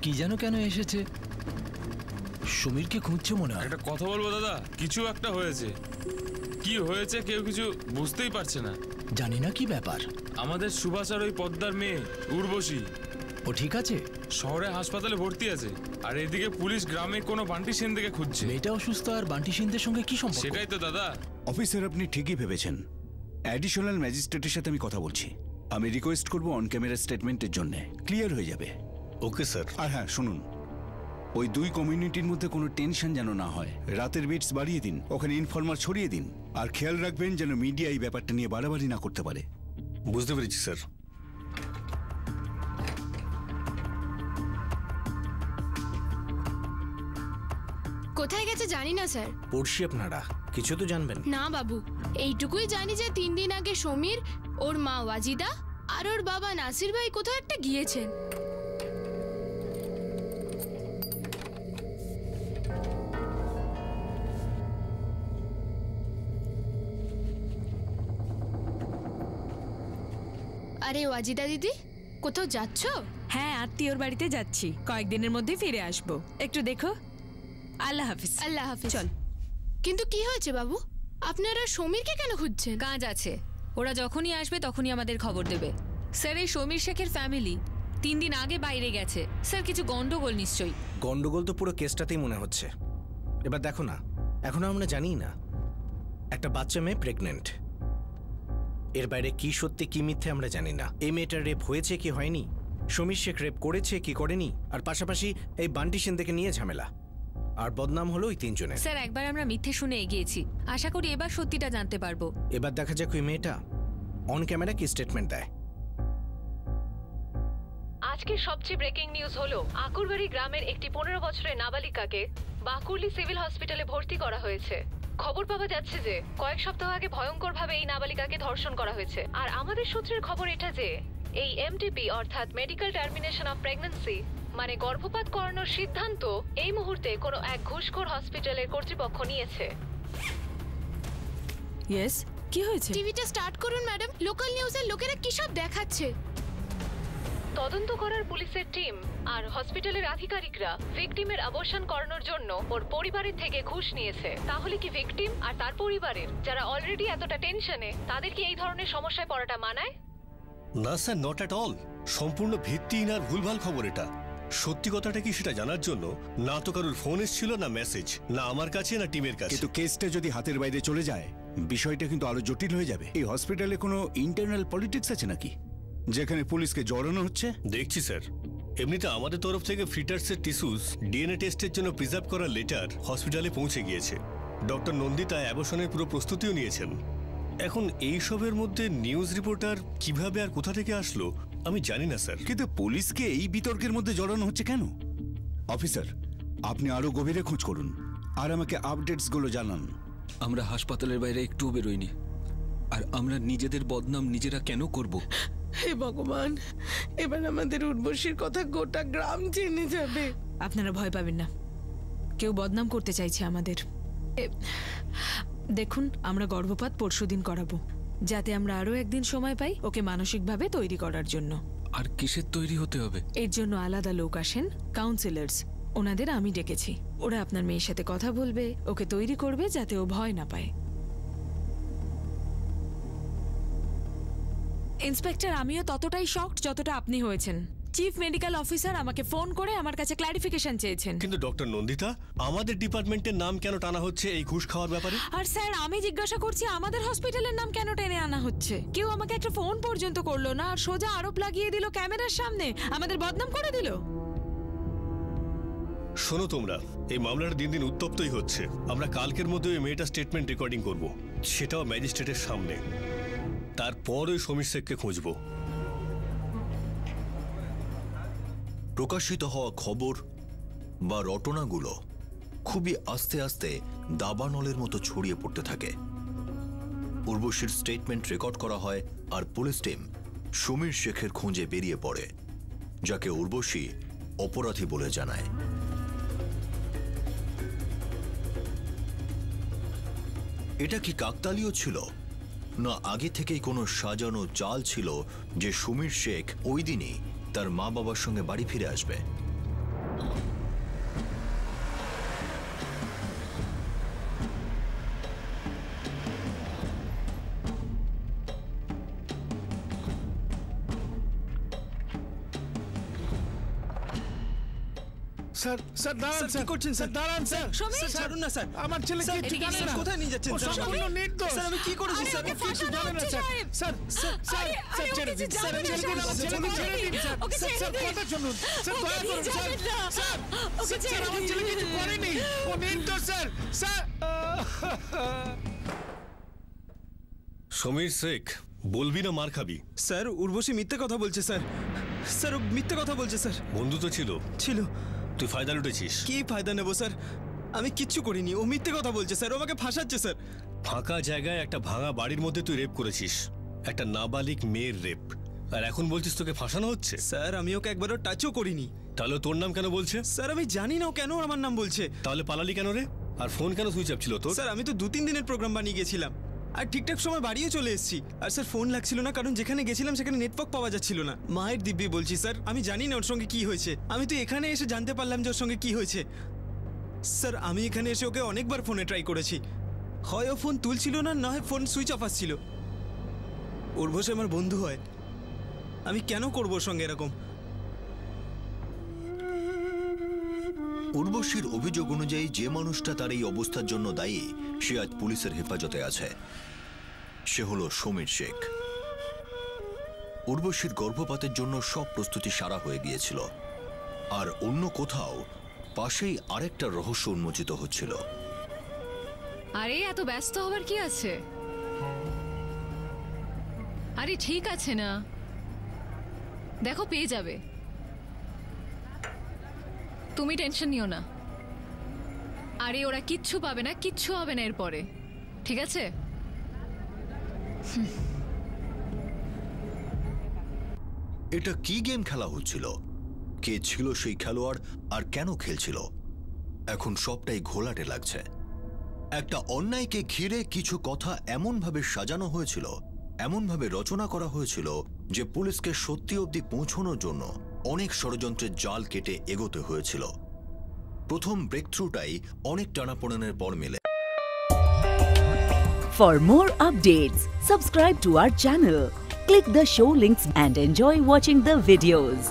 কি যেন কেন এসেছে? সমীরকে খুঁজছে মনে হয়। একটা কথা বলবো দাদা, কিছু একটা হয়েছে। কি হয়েছে কেউ কিছু বুঝতেই পারছে না। জানি না কি ব্যাপার। আমাদের সুভাষ আর ওই পদ্মার মেয়ে উর্বশী, ও ঠিক আছে? শহরে হাসপাতালে ভর্তি আছে। আর এদিকে পুলিশ গ্রামে কোনো বান্টি সিন্ধেকে খুঁজছে। মেয়েটা অসুস্থ আর বান্টি সিন্ধের সঙ্গে কি সম্পর্ক? সেটাই তো দাদা। অফিসার আপনি ঠিকই ভেবেছেন। অ্যাডিশনাল ম্যাজিস্ট্রেটের সাথে আমি কথা বলছি। আমি রিকোয়েস্ট করব অন ক্যামেরা স্টেটমেন্টের জন্য, ক্লিয়ার হয়ে যাবে। Okay sir. আর হ্যাঁ শুনুন, ওই দুই কমিউনিটির মধ্যে কোনো টেনশন যেন না হয়। রাতের বিটস বাড়িয়ে দিন, ওখানে ইনফরমার ছড়িয়ে দিন, আর খেয়াল রাখবেন যেন মিডিয়া এই ব্যাপারটা নিয়ে বাড়াবাড়ি না করতে পারে। বুঝতে পেরেছি স্যার। কোথায় গেছে জানি না স্যার। পড়শি আপনারা কিছু তো জানবেন না বাবু, এইটুকুই জানি যে 3 দিন আগে সমীর, ওর মা ওয়াজিদা আর ওর বাবা নাসির ভাই কোথাও একটা গিয়েছেন। আরে ওয়াজিদা দিদি, কোথাও যাচ্ছ? হ্যাঁ, আত্মীয়র বাড়িতে যাচ্ছি, কয়েকদিনের মধ্যে ফিরে আসবো। একটু দেখো। আল্লাহ হাফিজ। আল্লাহ হাফিজ। চল। কিন্তু কি হয়েছে বাবু, আপনারা সমীরকে কেন খুঁজছেন? কাজ আছে, ওরা যখনই আসবে তখনই আমাদের খবর দেবে। স্যার, এই সমীর শেখের ফ্যামিলি 3 দিন আগে বাইরে গেছে। স্যার, কিছু গন্ডগোল নিশ্চয়ই। গন্ডগোল তো পুরো কেসটাতেই মনে হচ্ছে। এবার দেখো না, এখনো আমরা জানি না একটা বাচ্চা মেয়ে প্রেগনেন্ট। এর বাইরে কি সত্যি কি মিথ্যে আমরা জানি না। এই মেয়েটার রেপ হয়েছে কি হয়নি, সমীর শেখ রেপ করেছে কি করেনি, আর পাশাপাশি এই বান্টি সিন্ধেকে নিয়ে ঝামেলা, আর বদনাম হলো ওই 3 জনের। স্যার, একবার আমরা মিথ্যে শুনে এগিয়েছি, আশা করি এবার সত্যিটা জানতে পারবো। এবার দেখা যাক ওই মেয়েটা অন ক্যামেরা কি স্টেটমেন্ট দেয়। আজকের সবচেয়ে ব্রেকিং নিউজ হলো আকুরবাড়ি গ্রামের একটি 15 বছরের নাবালিকাকে বাকুরলি সিভিল হসপিটালে ভর্তি করা হয়েছে। খবর পাওয়া যাচ্ছে যে কয়েক সপ্তাহ আগে ভয়ঙ্করভাবে এই নাবালিকাকে ধর্ষণ করা হয়েছে। আর আমাদের সূত্রের খবর এটা যে এই এমটিপি অর্থাৎ মেডিকেল টার্মিনেশন অফ প্রেগন্যান্সি মানে গর্ভপাত করানোর সিদ্ধান্ত এই মুহূর্তে কোনো এক ঘুষখোর হসপিটালের কর্তৃপক্ষ নিয়েছে। ইয়েস, কি হয়েছে? টিভিটা স্টার্ট করুন ম্যাডাম, লোকাল নিউজের লোকেরা কি সব দেখাচ্ছে। তদন্ত করার পুলিশের টিম আর হসপিটালের আধিকারিকরা ভিকটিমের অবসান করানোর জন্য ওর পরিবারের থেকে ঘুষ নিয়েছে। তাহলে কি ভিকটিম আর তার পরিবারের যারা অলরেডি এতটা টেনশনে, তাদের কি এই ধরনের সমস্যায় পড়াটা মানায়? না স্যার, নট অ্যাট অল। সম্পূর্ণ ভিত্তিহীন আর ভুলভাল খবর এটা। সত্যি কথাটা কি সেটা জানার জন্য না তো কারোর ফোন এসেছিল, না মেসেজ, না আমার কাছে না টিমের কাছে। কিন্তু কেসটা যদি হাতের বাইরে চলে যায় বিষয়টা কিন্তু আরো জটিল হয়ে যাবে। এই হসপিটালে কোনো ইন্টারনাল পলিটিক্স আছে নাকি যেখানে পুলিশকে জড়ানো হচ্ছে? দেখছি স্যার, এমনিতে আমাদের তরফ থেকে ফিটার্সের টিস্যুস ডিএনএ টেস্টের জন্য প্রিজার্ভ করা লেটার হসপিটালে পৌঁছে গিয়েছে। ডক্টর নন্দিতা অ্যাবর্শনের পুরো প্রস্তুতিও নিয়েছেন। এখন এইসবের মধ্যে নিউজ রিপোর্টার কিভাবে আর কোথা থেকে আসলো আমি জানি না স্যার। কিন্তু পুলিশকে এই বিতর্কের মধ্যে জড়ানো হচ্ছে কেন? অফিসার, আপনি আরো গভীরে খোঁজ করুন আর আমাকে আপডেটসগুলো জানান। আমরা হাসপাতালের বাইরে একটুও বেরোইনি, আর আমরা নিজেদের বদনাম নিজেরা কেন করব? হে ভগবান, এবার আমাদের উর্বশীর কথা গোটা গ্রাম জেনে যাবে। আপনারা ভয় পাবেন না, কেউ বদনাম করতে চাইছে আমাদের। দেখুন, আমরা গর্ভপাত পরশুদিন করাবো, যাতে আমরা আরো একদিন সময় পাই ওকে মানসিকভাবে তৈরি করার জন্য। আর কিসের তৈরি হতে হবে? এর জন্য আলাদা লোক আসেন, কাউন্সিলার্স, ওনাদের আমি ডেকেছি। ওরা আপনার মেয়ের সাথে কথা বলবে, ওকে তৈরি করবে যাতে ও ভয় না পায়। ইন্সপেক্টর, আমিও ততটাই শকড যতটা আপনি হয়েছেন। চিফ মেডিকেল অফিসার আমাকে ফোন করে আমার কাছে ক্ল্যারিফিকেশন চেয়েছেন। কিন্তু ডক্টর নন্দিতা, আমাদের ডিপার্টমেন্টের নাম কেন টানা হচ্ছে এই ঘুষ খাওয়ার ব্যাপারে? আর স্যার, আমি জিজ্ঞাসা করছি আমাদের হসপিটালের নাম কেন টেনে আনা হচ্ছে? কেউ আমাকে একটা ফোন পর্যন্ত করলো না, আর সোজা আরোপ লাগিয়ে দিল ক্যামেরার সামনে, আমাদের বদনাম করে দিল। শোনো তোমরা, এই মামলাটা দিন দিন উত্তপ্তই হচ্ছে। আমরা কালকের মধ্যে ওই মেয়েটার স্টেটমেন্ট রেকর্ডিং করব, সেটাও ম্যাজিস্ট্রেটের সামনে। তারপর ওই সমীর শেখকে খুঁজবো। প্রকাশিত হওয়া খবর বা রটনাগুলো খুবই আস্তে আস্তে দাবানলের মতো ছড়িয়ে পড়তে থাকে। উর্বশীর স্টেটমেন্ট রেকর্ড করা হয় আর পুলিশ টিম সমীর শেখের খোঁজে বেরিয়ে পড়ে, যাকে উর্বশী অপরাধী বলে জানায়। এটা কি কাকতালীয় ছিল, না আগে থেকেই কোনো সাজানো চাল ছিল যে সমীর শেখ ওই দিনই তার মা বাবার সঙ্গে বাড়ি ফিরে আসবে? স্যার স্যার দাঁড়ান, স্যার কি করছেন স্যার? দাঁড়ান স্যার, স্যার ছাড়ুন না স্যার। আমার ছেলে স্যার, কিচ্ছু জানে না। কোথায় নিয়ে যাচ্ছেন ও স্যার? সম্পূর্ণ নির্দোষ। স্যার আমি কি করেছি স্যার? ও কিচ্ছু জানে না sir. Sir sir sir sir ছেড়ে দিন স্যার, ছেড়ে দিন আমার ছেলেকে, ছেড়ে দিন স্যার। স্যার স্যার কথা শুনুন স্যার, দয়া করুন স্যার। স্যার স্যার আমার ছেলে কিছু করেনি, ও নির্দোষ স্যার। স্যার সমীর শেখ, বলবি না মার খাবি? স্যার উর্বশী মিথ্যে কথা বলছে স্যার। স্যার ও মিথ্যে কথা বলছে স্যার। বন্ধু তো ছিল। ছিল। তুই ফায়দা লুটেছিস। কি ফায়দা নেবো স্যার? আমি কিচ্ছু করিনি, ও মিথ্যে কথা বলছে স্যার, ও আমাকে ফাঁসাচ্ছে স্যার। ফাঁকা জায়গায় একটা ভাঙা বাড়ির মধ্যে তুই রেপ করেছিস, একটা নাবালিক মেয়ের রেপ, আর এখন বলছিস তোকে ফাঁসানো হচ্ছে? স্যার আমি ওকে একবারও টাচও করিনি। তাহলে তোর নাম কেন বলছে? স্যার আমি জানি না ও কেন আমার নাম বলছে। তাহলে পালালি কেন রে? আর ফোন কেন সুইচ অফ ছিল তোর? স্যার আমি তো 2-3 দিনের প্রোগ্রাম বানিয়ে গেছিলাম, আর ঠিকঠাক সময় বাড়িও চলে এসেছি। আর স্যার ফোন লাগছিল না, কারণ যেখানে গেছিলাম সেখানে নেটওয়ার্ক পাওয়া যাচ্ছিল না। মায়ের দিব্যি বলছি স্যার, আমি জানি না ওর সঙ্গে কি হয়েছে। আমি তো এখানে এসে জানতে পারলাম যে ওর সঙ্গে কি হয়েছে। স্যার আমি এখানে এসে ওকে অনেকবার ফোনে ট্রাই করেছি, হয় ও ফোন তুলছিল না, না হয় ফোন সুইচ অফ আসছিল। উর্বশী আমার বন্ধু হয়, আমি কেন করবো ওর সঙ্গে এরকম? উর্বশীর অভিযোগ অনুযায়ী যে মানুষটা তার এই অবস্থার জন্য দায়ী, সে আজ পুলিশের হেফাজতে আছে। সে হলো সমীর শেখ। উর্বশীর গর্ভপাতের জন্য সব প্রস্তুতি সারা হয়ে গিয়েছিল, আর অন্য কোথাও পাশেই আরেকটা রহস্য উন্মোচিত হচ্ছিল। আরে এত ব্যস্ত হবার কি আছে? আরে ঠিক আছে না, দেখো পেয়ে যাবে, তুমি টেনশন নিও না। আরে ওরা কিচ্ছু পাবে না, কিচ্ছু হবে না এরপরে, ঠিক আছে? এটা কি গেম খেলা হচ্ছিল? কে ছিল সেই খেলোয়াড় আর কেন খেলছিল? এখন সবটাই ঘোলাটে লাগছে। একটা অন্যায়কে ঘিরে কিছু কথা এমনভাবে সাজানো হয়েছিল, এমনভাবে রচনা করা হয়েছিল যে পুলিশকে সত্যি অবধি পৌঁছানোর জন্য অনেক ষড়যন্ত্রের জাল কেটে এগোতে হয়েছিল। প্রথম ব্রেকথ্রুটাই অনেক টানাপোড়েনের পর মেলে। For more updates, subscribe to our channel, click the show links and enjoy watching the videos.